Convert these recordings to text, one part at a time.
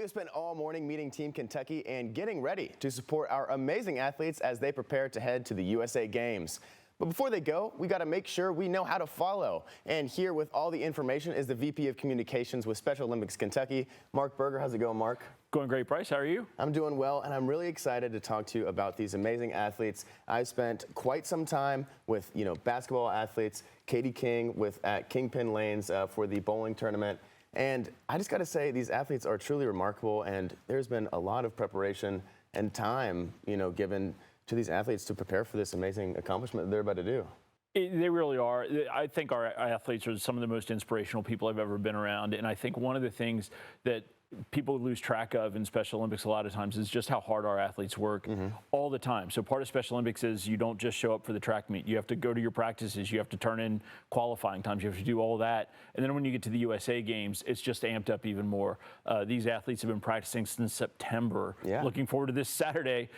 We have spent all morning meeting Team Kentucky and getting ready to support our amazing athletes as they prepare to head to the USA Games. But before they go, we got to make sure we know how to follow. And here with all the information is the VP of Communications with Special Olympics Kentucky, Mark Berger. How's it going, Mark? Going great, Bryce. How are you? I'm doing well, and I'm really excited to talk to you about these amazing athletes. I've spent quite some time with, basketball athletes, Katie King at Kingpin Lanes for the bowling tournament. And I just got to say, these athletes are truly remarkable, and there's been a lot of preparation and time, given to these athletes to prepare for this amazing accomplishment that they're about to do. They really are. I think our athletes are some of the most inspirational people I've ever been around. And I think one of the things that people lose track of in Special Olympics a lot of times is just how hard our athletes work all the time. So part of Special Olympics is you don't just show up for the track meet. You have to go to your practices. You have to turn in qualifying times. You have to do all that. And then when you get to the USA Games, it's just amped up even more. These athletes have been practicing since September. Yeah. Looking forward to this Saturday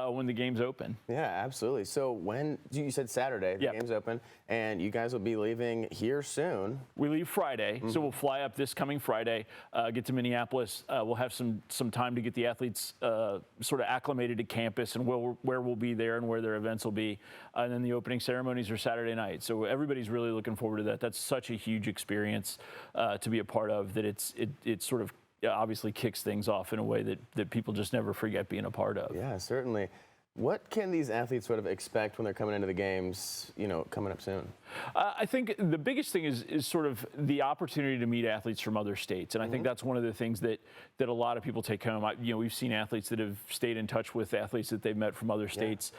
when the games open. Yeah, absolutely. So when you said Saturday, the games open, and you guys will be leaving here soon. We leave Friday, so we'll fly up this coming Friday, get to Minneapolis. We'll have some time to get the athletes sort of acclimated to campus and where we'll be there and where their events will be. And then the opening ceremonies are Saturday night. So everybody's really looking forward to that. That's such a huge experience to be a part of, that it sort of obviously kicks things off in a way that people just never forget being a part of. Yeah, certainly. What can these athletes sort of expect when they're coming into the games, coming up soon? I think the biggest thing is sort of the opportunity to meet athletes from other states. And I think that's one of the things that a lot of people take home. We've seen athletes that have stayed in touch with athletes that they've met from other states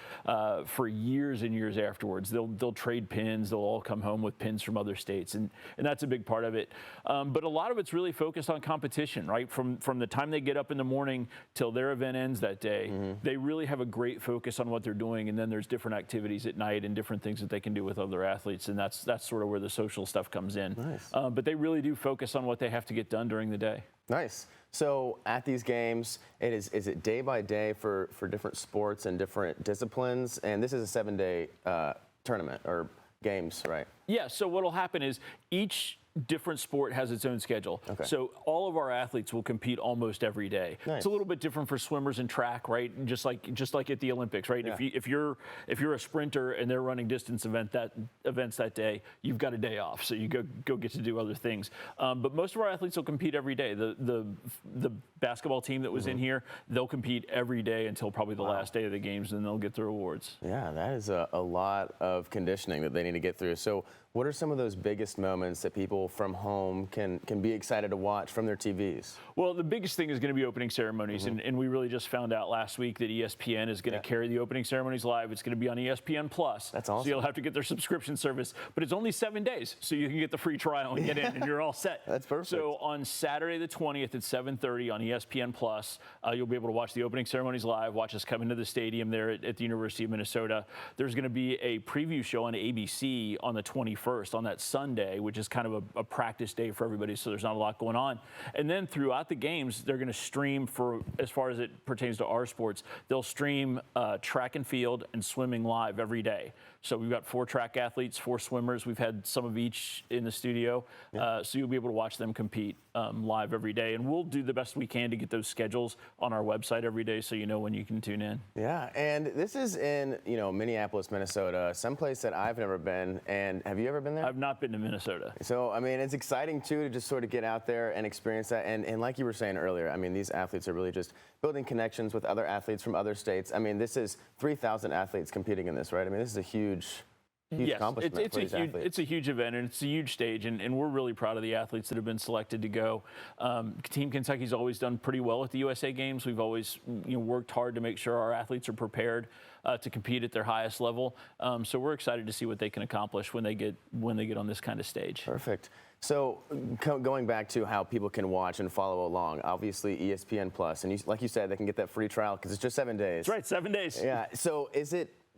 for years and years afterwards. They'll trade pins. They'll all come home with pins from other states. And that's a big part of it. But a lot of it's really focused on competition, right? From the time they get up in the morning till their event ends that day, they really have a great focus on what they're doing. And then there's different activities at night and different things that they can do with other athletes. And that's sort of where the social stuff comes in. Nice. But they really do focus on what they have to get done during the day. Nice. So at these games, is it day by day for different sports and different disciplines? And this is a 7-day tournament or games, right? Yeah, so what'll happen is each different sport has its own schedule. Okay. So all of our athletes will compete almost every day. Nice. It's a little bit different for swimmers and track, right? Just like at the Olympics, right? Yeah. If you're a sprinter and they're running distance events that day, you've got a day off, so you go get to do other things. But most of our athletes will compete every day. The basketball team that was in here, they'll compete every day until probably the last day of the games, and they'll get their awards. Yeah, that is a lot of conditioning that they need to get through. So what are some of those biggest moments that people from home can be excited to watch from their TVs? Well, the biggest thing is going to be opening ceremonies, and we really just found out last week that ESPN is going to carry the opening ceremonies live. It's going to be on ESPN Plus. That's awesome. So you'll have to get their subscription service, but it's only 7 days, so you can get the free trial and get in, and you're all set. That's perfect. So on Saturday the 20th at 7:30 on ESPN Plus, you'll be able to watch the opening ceremonies live, watch us come into the stadium there at the University of Minnesota. There's going to be a preview show on ABC on the 21st, on that Sunday, which is kind of a practice day for everybody, so there's not a lot going on. And then throughout the games, they're going to stream, for as far as it pertains to our sports, they'll stream track and field and swimming live every day. So we've got 4 track athletes, 4 swimmers. We've had some of each in the studio. So you'll be able to watch them compete live every day. And we'll do the best we can to get those schedules on our website every day so you know when you can tune in. Yeah, and this is in, Minneapolis, Minnesota, someplace that I've never been. And have you ever been there? I've not been to Minnesota. So, it's exciting, too, to just sort of get out there and experience that. And like you were saying earlier, these athletes are really just building connections with other athletes from other states. This is 3,000 athletes competing in this, right? This is a huge accomplishment for these athletes. It's a huge event, and it's a huge stage, and we're really proud of the athletes that have been selected to go. Team Kentucky's always done pretty well at the USA Games. We've always worked hard to make sure our athletes are prepared to compete at their highest level. So we're excited to see what they can accomplish when they get on this kind of stage. Perfect. So going back to how people can watch and follow along, obviously ESPN Plus, and like you said, they can get that free trial because it's just 7 days. That's right, 7 days. Yeah. So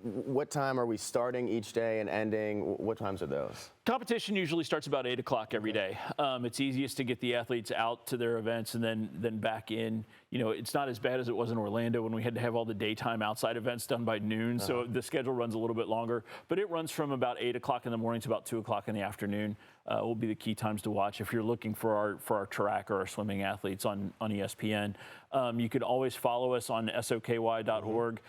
what time are we starting each day and ending? What times are those? Competition usually starts about 8 o'clock every day. It's easiest to get the athletes out to their events and then back in. You know, it's not as bad as it was in Orlando when we had to have all the daytime outside events done by noon. So the schedule runs a little bit longer, but it runs from about 8 o'clock in the morning to about 2 o'clock in the afternoon. Will be the key times to watch if you're looking for our track or our swimming athletes on ESPN. You could always follow us on soky.org.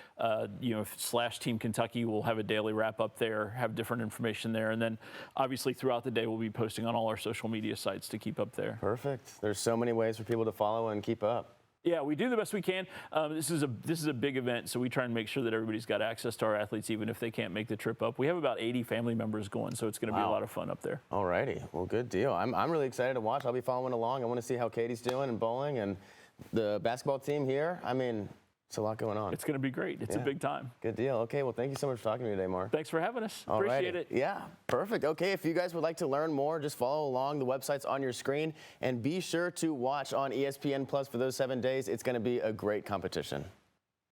You know, /Team Kentucky, we'll have a daily wrap up there, have different information there, and then obviously throughout the day we'll be posting on all our social media sites to keep up there. Perfect. There's so many ways for people to follow and keep up. Yeah, we do the best we can. This is a big event, so we try and make sure that everybody's got access to our athletes, even if they can't make the trip up. We have about 80 family members going, so it's going to be a lot of fun up there. All righty. Well, good deal. I'm really excited to watch. I'll be following along. I want to see how Katie's doing in bowling and the basketball team here. I mean, it's a lot going on. It's going to be great. It's a big time. Good deal. Okay, well, thank you so much for talking to me today, Mark. Thanks for having us. Alrighty. Appreciate it. Yeah, perfect. Okay, if you guys would like to learn more, just follow along. The website's on your screen. And be sure to watch on ESPN Plus for those 7 days. It's going to be a great competition.